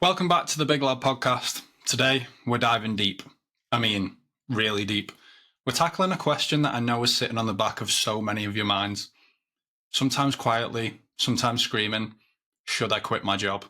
Welcome back to the Big Lad Podcast. Today, we're diving deep. I mean, really deep. We're tackling a question that I know is sitting on the back of so many of your minds. Sometimes quietly, sometimes screaming, should I quit my job?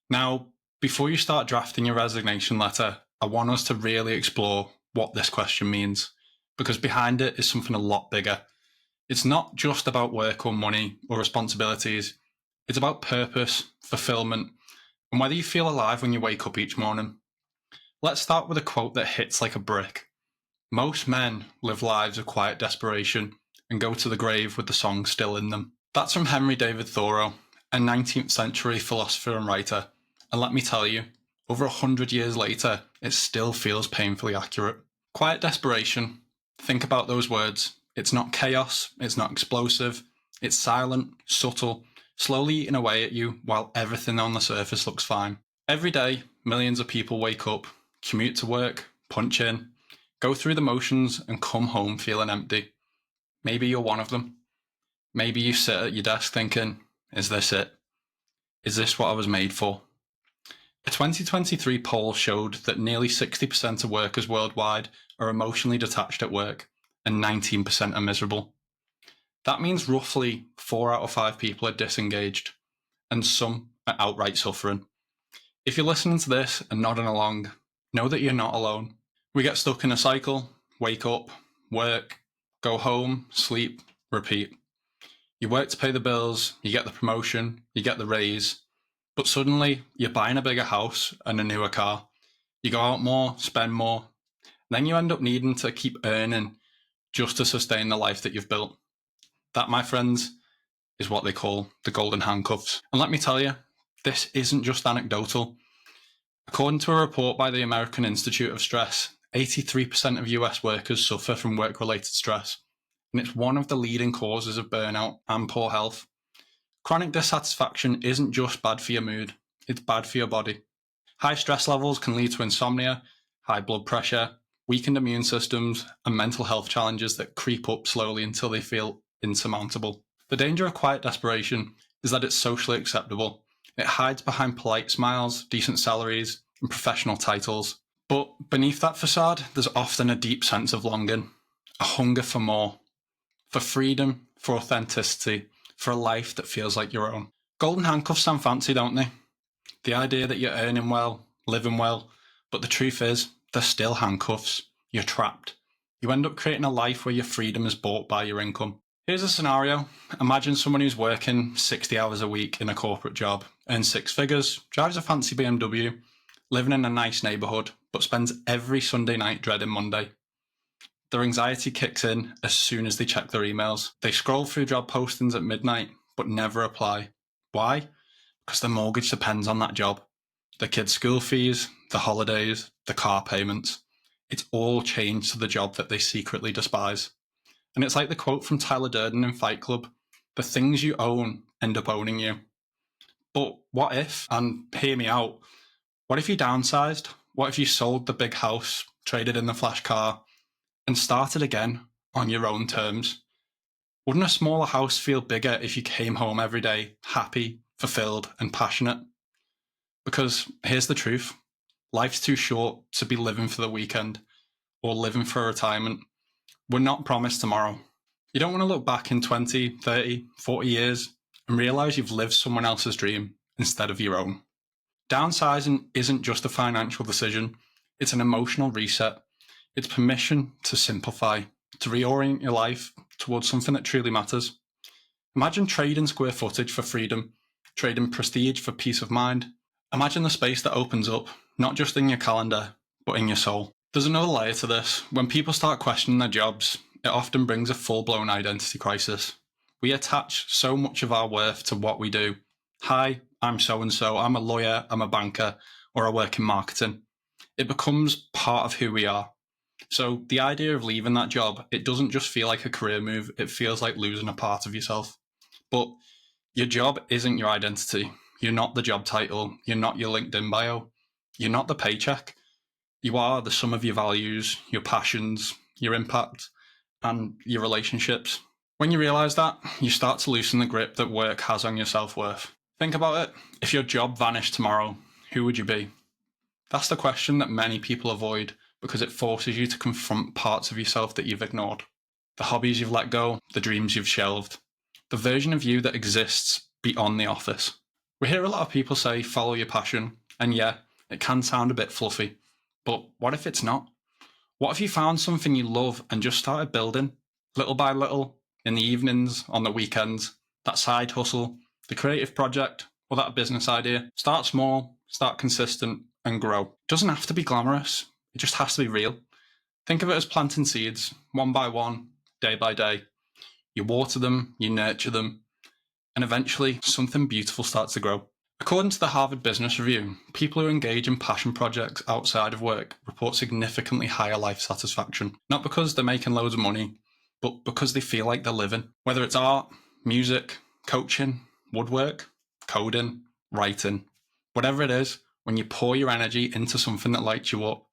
Now, before you start drafting your resignation letter, I want us to really explore what this question means, because behind it is something a lot bigger. It's not just about work or money or responsibilities. It's about purpose, fulfillment, and whether you feel alive when you wake up each morning. Let's start with a quote that hits like a brick. Most men live lives of quiet desperation and go to the grave with the song still in them. That's from David Thoreau, a 19th century philosopher and writer. And let me tell you, over 100 years later, it still feels painfully accurate. Quiet desperation. Think about those words. It's not chaos, it's not explosive, it's silent, subtle, slowly eating away at you while everything on the surface looks fine. Every day, millions of people wake up, commute to work, punch in, go through the motions and come home feeling empty. Maybe you're one of them. Maybe you sit at your desk thinking, is this it? Is this what I was made for? A 2023 poll showed that nearly 60% of workers worldwide are emotionally detached at work and 19% are miserable. That means roughly 4 out of 5 people are disengaged, and some are outright suffering. If you're listening to this and nodding along, know that you're not alone. We get stuck in a cycle, wake up, work, go home, sleep, repeat. You work to pay the bills, you get the promotion, you get the raise, but suddenly you're buying a bigger house and a newer car. You go out more, spend more, then you end up needing to keep earning just to sustain the life that you've built. That, my friends, is what they call the Golden Handcuffs. And let me tell you, this isn't just anecdotal. According to a report by the American Institute of Stress, 83% of US workers suffer from work-related stress, and it's one of the leading causes of burnout and poor health. Chronic dissatisfaction isn't just bad for your mood, it's bad for your body. High stress levels can lead to insomnia, high blood pressure, weakened immune systems, and mental health challenges that creep up slowly until they feel insurmountable. The danger of quiet desperation is that it's socially acceptable. It hides behind polite smiles, decent salaries, and professional titles. But beneath that facade, there's often a deep sense of longing, a hunger for more, for freedom, for authenticity, for a life that feels like your own. Golden handcuffs sound fancy, don't they? The idea that you're earning well, living well, but the truth is, they're still handcuffs. You're trapped. You end up creating a life where your freedom is bought by your income. Here's a scenario. Imagine someone who's working 60 hours a week in a corporate job, earns 6 figures, drives a fancy BMW, living in a nice neighbourhood, but spends every Sunday night dreading Monday. Their anxiety kicks in as soon as they check their emails. They scroll through job postings at midnight, but never apply. Why? Because the mortgage depends on that job. The kids' school fees, the holidays, the car payments. It's all changed to the job that they secretly despise. And it's like the quote from Tyler Durden in Fight Club, the things you own end up owning you. But what if, and hear me out, what if you downsized? What if you sold the big house, traded in the flash car, and started again on your own terms? Wouldn't a smaller house feel bigger if you came home every day happy, fulfilled, and passionate? Because here's the truth. Life's too short to be living for the weekend or living for retirement. We're not promised tomorrow. You don't want to look back in 20, 30, 40 years and realise you've lived someone else's dream instead of your own. Downsizing isn't just a financial decision, it's an emotional reset. It's permission to simplify, to reorient your life towards something that truly matters. Imagine trading square footage for freedom, trading prestige for peace of mind. Imagine the space that opens up, not just in your calendar, but in your soul. There's another layer to this. When people start questioning their jobs, it often brings a full-blown identity crisis. We attach so much of our worth to what we do. Hi, I'm so-and-so, I'm a lawyer, I'm a banker, or I work in marketing. It becomes part of who we are. So the idea of leaving that job, it doesn't just feel like a career move, it feels like losing a part of yourself. But your job isn't your identity. You're not the job title, you're not your LinkedIn bio, you're not the paycheck. You are the sum of your values, your passions, your impact, and your relationships. When you realise that, you start to loosen the grip that work has on your self-worth. Think about it. If your job vanished tomorrow, who would you be? That's the question that many people avoid because it forces you to confront parts of yourself that you've ignored. The hobbies you've let go, the dreams you've shelved, the version of you that exists beyond the office. We hear a lot of people say, follow your passion, and yeah, it can sound a bit fluffy, but what if it's not? What if you found something you love and just started building, little by little, in the evenings, on the weekends, that side hustle, the creative project, or that business idea? Start small, start consistent, and grow. It doesn't have to be glamorous, it just has to be real. Think of it as planting seeds, one by one, day by day. You water them, you nurture them, and eventually something beautiful starts to grow. According to the Harvard Business Review, people who engage in passion projects outside of work report significantly higher life satisfaction, not because they're making loads of money, but because they feel like they're living. Whether it's art, music, coaching, woodwork, coding, writing, whatever it is, when you pour your energy into something that lights you up,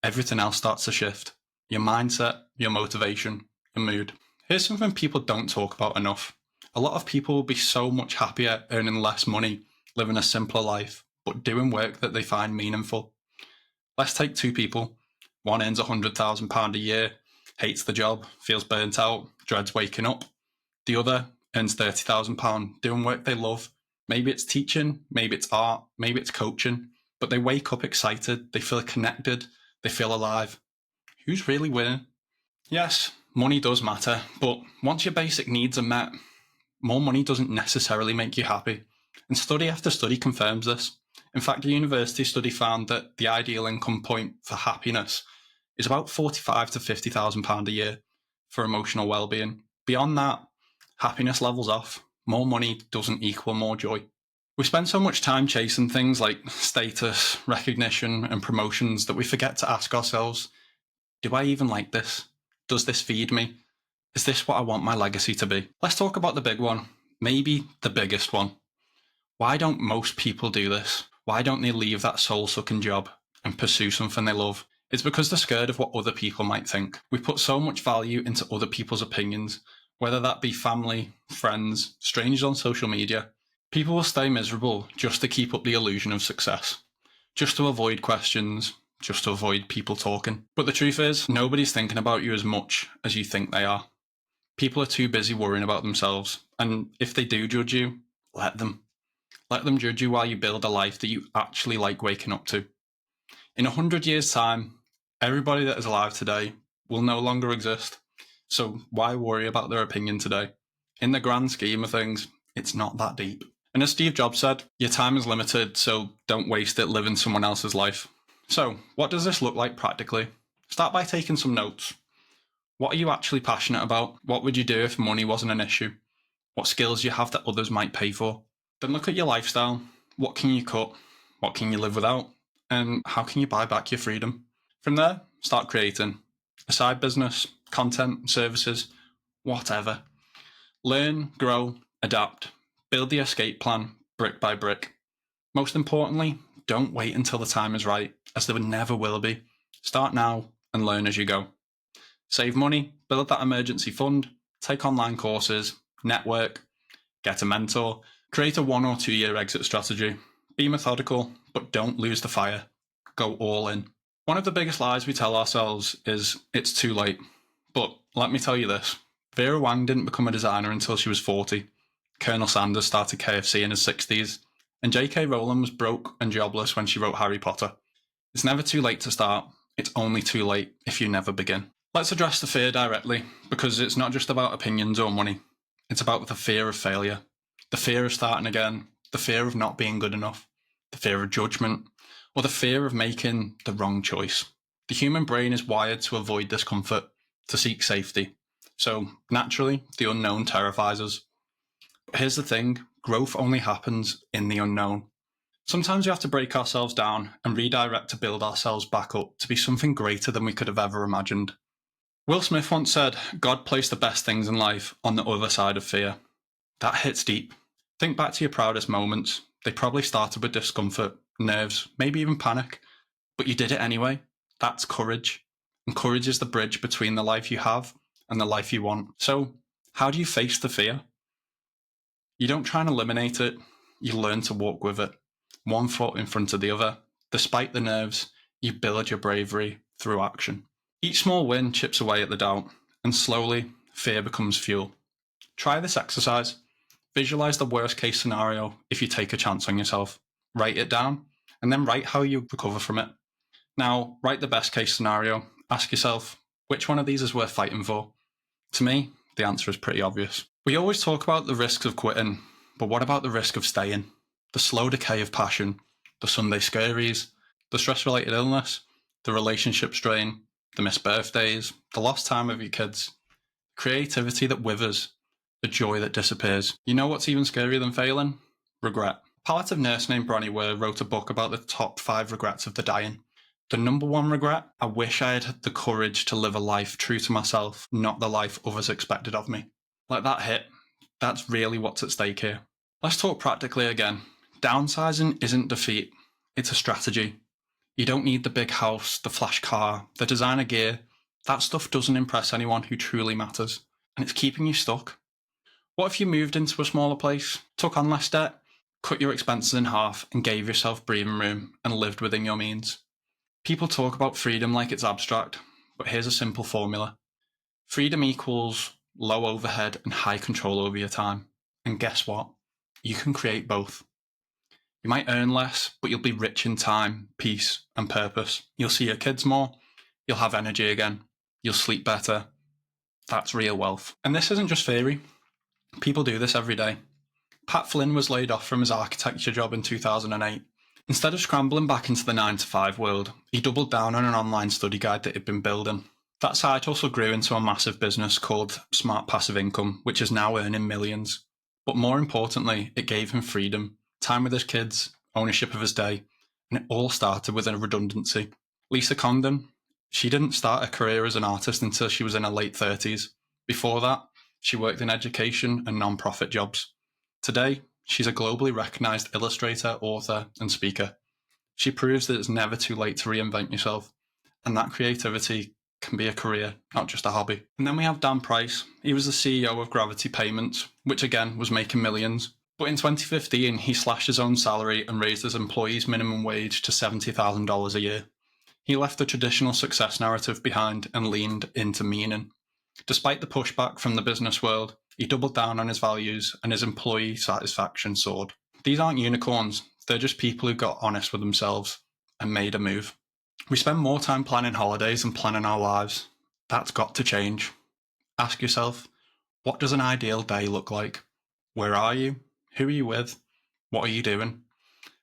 everything else starts to shift. Your mindset, your motivation, your mood. Here's something people don't talk about enough. A lot of people will be so much happier earning less money, living a simpler life, but doing work that they find meaningful. Let's take two people. One earns £100,000 a year, hates the job, feels burnt out, dreads waking up. The other earns £30,000 doing work they love. Maybe it's teaching, maybe it's art, maybe it's coaching, but they wake up excited, they feel connected, they feel alive. Who's really winning? Yes, money does matter, but once your basic needs are met, more money doesn't necessarily make you happy. And study after study confirms this. In fact, a university study found that the ideal income point for happiness is about £45,000 to £50,000 a year for emotional well-being. Beyond that, happiness levels off. More money doesn't equal more joy. We spend so much time chasing things like status, recognition, and promotions that we forget to ask ourselves, do I even like this? Does this feed me? Is this what I want my legacy to be? Let's talk about the big one, maybe the biggest one. Why don't most people do this? Why don't they leave that soul-sucking job and pursue something they love? It's because they're scared of what other people might think. We put so much value into other people's opinions, whether that be family, friends, strangers on social media. People will stay miserable just to keep up the illusion of success, just to avoid questions, just to avoid people talking. But the truth is, nobody's thinking about you as much as you think they are. People are too busy worrying about themselves, and if they do judge you, let them. Let them judge you while you build a life that you actually like waking up to. In 100 years' time, everybody that is alive today will no longer exist. So why worry about their opinion today? In the grand scheme of things, it's not that deep. And as Steve Jobs said, your time is limited, so don't waste it living someone else's life. So what does this look like practically? Start by taking some notes. What are you actually passionate about? What would you do if money wasn't an issue? What skills do you have that others might pay for? Then look at your lifestyle. What can you cut? What can you live without? And how can you buy back your freedom? From there, start creating a side business, content, services, whatever. Learn, grow, adapt. Build the escape plan brick by brick. Most importantly, don't wait until the time is right, as there never will be. Start now and learn as you go. Save money, build that emergency fund, take online courses, network, get a mentor, create a 1 or 2 year exit strategy. Be methodical, but don't lose the fire. Go all in. One of the biggest lies we tell ourselves is it's too late. But let me tell you this. Vera Wang didn't become a designer until she was 40. Colonel Sanders started KFC in his 60s. And J.K. Rowling was broke and jobless when she wrote Harry Potter. It's never too late to start. It's only too late if you never begin. Let's address the fear directly, because it's not just about opinions or money. It's about the fear of failure, the fear of starting again, the fear of not being good enough, the fear of judgment, or the fear of making the wrong choice. The human brain is wired to avoid discomfort, to seek safety. So naturally, the unknown terrifies us. But here's the thing, growth only happens in the unknown. Sometimes we have to break ourselves down and redirect to build ourselves back up to be something greater than we could have ever imagined. Will Smith once said, God placed the best things in life on the other side of fear. That hits deep. Think back to your proudest moments. They probably started with discomfort, nerves, maybe even panic. But you did it anyway. That's courage. And courage is the bridge between the life you have and the life you want. So, how do you face the fear? You don't try and eliminate it. You learn to walk with it. one foot in front of the other. Despite the nerves, you build your bravery through action. Each small win chips away at the doubt, and slowly, fear becomes fuel. Try this exercise. Visualize the worst case scenario if you take a chance on yourself. Write it down, and then write how you recover from it. Now, write the best case scenario. Ask yourself, which one of these is worth fighting for? To me, the answer is pretty obvious. We always talk about the risks of quitting, but what about the risk of staying? The slow decay of passion, the Sunday scaries, the stress-related illness, the relationship strain, the missed birthdays, the lost time of your kids, creativity that withers, the joy that disappears. You know what's even scarier than failing? Regret. A palliative nurse named Bronnie Ware wrote a book about the top 5 regrets of the dying. The number 1 regret, I wish I had the courage to live a life true to myself, not the life others expected of me. Like that hit, that's really what's at stake here. Let's talk practically again. Downsizing isn't defeat, it's a strategy. You don't need the big house, the flash car, the designer gear. That stuff doesn't impress anyone who truly matters, and it's keeping you stuck. What if you moved into a smaller place, took on less debt, cut your expenses in half, and gave yourself breathing room and lived within your means? People talk about freedom like it's abstract, but here's a simple formula. Freedom equals low overhead and high control over your time. And guess what? You can create both. You might earn less, but you'll be rich in time, peace, and purpose. You'll see your kids more. You'll have energy again. You'll sleep better. That's real wealth. And this isn't just theory. People do this every day. Pat Flynn was laid off from his architecture job in 2008. Instead of scrambling back into the 9-to-5 world, he doubled down on an online study guide that he'd been building. That site also grew into a massive business called Smart Passive Income, which is now earning millions. But more importantly, it gave him freedom, time with his kids, ownership of his day, and it all started with a redundancy. Lisa Condon, she didn't start a career as an artist until she was in her late 30s. Before that, she worked in education and non-profit jobs. Today, she's a globally recognised illustrator, author, and speaker. She proves that it's never too late to reinvent yourself, and that creativity can be a career, not just a hobby. And then we have Dan Price. He was the CEO of Gravity Payments, which again was making millions. But in 2015, he slashed his own salary and raised his employees' minimum wage to $70,000 a year. He left the traditional success narrative behind and leaned into meaning. Despite the pushback from the business world, he doubled down on his values and his employee satisfaction soared. These aren't unicorns, they're just people who got honest with themselves and made a move. We spend more time planning holidays than planning our lives. That's got to change. Ask yourself, what does an ideal day look like? Where are you? Who are you with? What are you doing?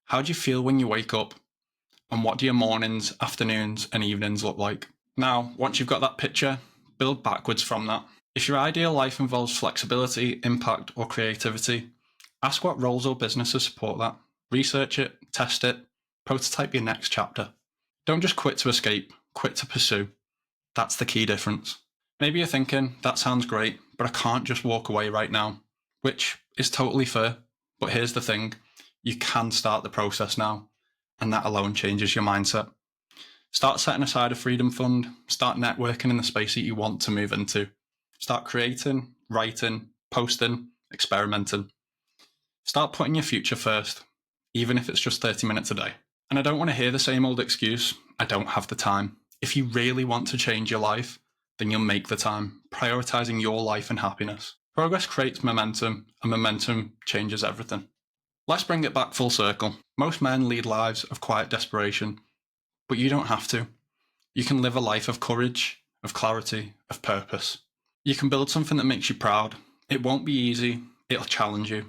How do you feel when you wake up? And what do your mornings, afternoons, and evenings look like? Now, once you've got that picture, build backwards from that. If your ideal life involves flexibility, impact, or creativity, ask what roles or businesses support that. Research it, test it, prototype your next chapter. Don't just quit to escape, quit to pursue. That's the key difference. Maybe you're thinking, that sounds great, but I can't just walk away right now, which is totally fair. But here's the thing, you can start the process now, and that alone changes your mindset. Start setting aside a freedom fund, start networking in the space that you want to move into. Start creating, writing, posting, experimenting. Start putting your future first, even if it's just 30 minutes a day. And I don't want to hear the same old excuse, I don't have the time. If you really want to change your life, then you'll make the time, prioritizing your life and happiness. Progress creates momentum, and momentum changes everything. Let's bring it back full circle. Most men lead lives of quiet desperation, but you don't have to. You can live a life of courage, of clarity, of purpose. You can build something that makes you proud. It won't be easy, it'll challenge you,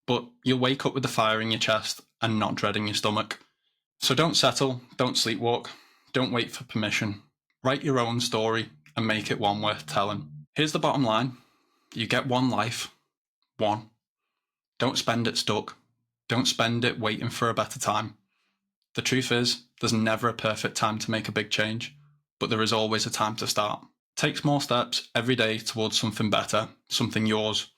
but you'll wake up with the fire in your chest and not dreading your stomach. So don't settle, don't sleepwalk, don't wait for permission. Write your own story and make it one worth telling. Here's the bottom line. You get one life. One. Don't spend it stuck. Don't spend it waiting for a better time. The truth is, there's never a perfect time to make a big change, but there is always a time to start. Take small steps every day towards something better, something yours.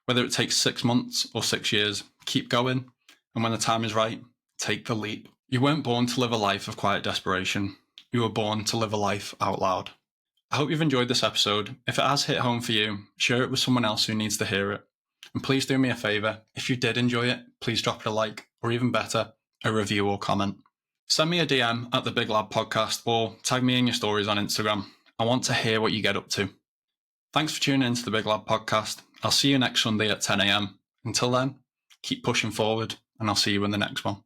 Whether it takes 6 months or 6 years, keep going, and when the time is right, take the leap. You weren't born to live a life of quiet desperation. You were born to live a life out loud. I hope you've enjoyed this episode. If it has hit home for you, share it with someone else who needs to hear it. And please do me a favour, if you did enjoy it, please drop it a like, or even better, a review or comment. Send me a DM at the Big Lad Podcast or tag me in your stories on Instagram. I want to hear what you get up to. Thanks for tuning into the Big Lad Podcast. I'll see you next Sunday at 10 a.m. Until then, keep pushing forward and I'll see you in the next one.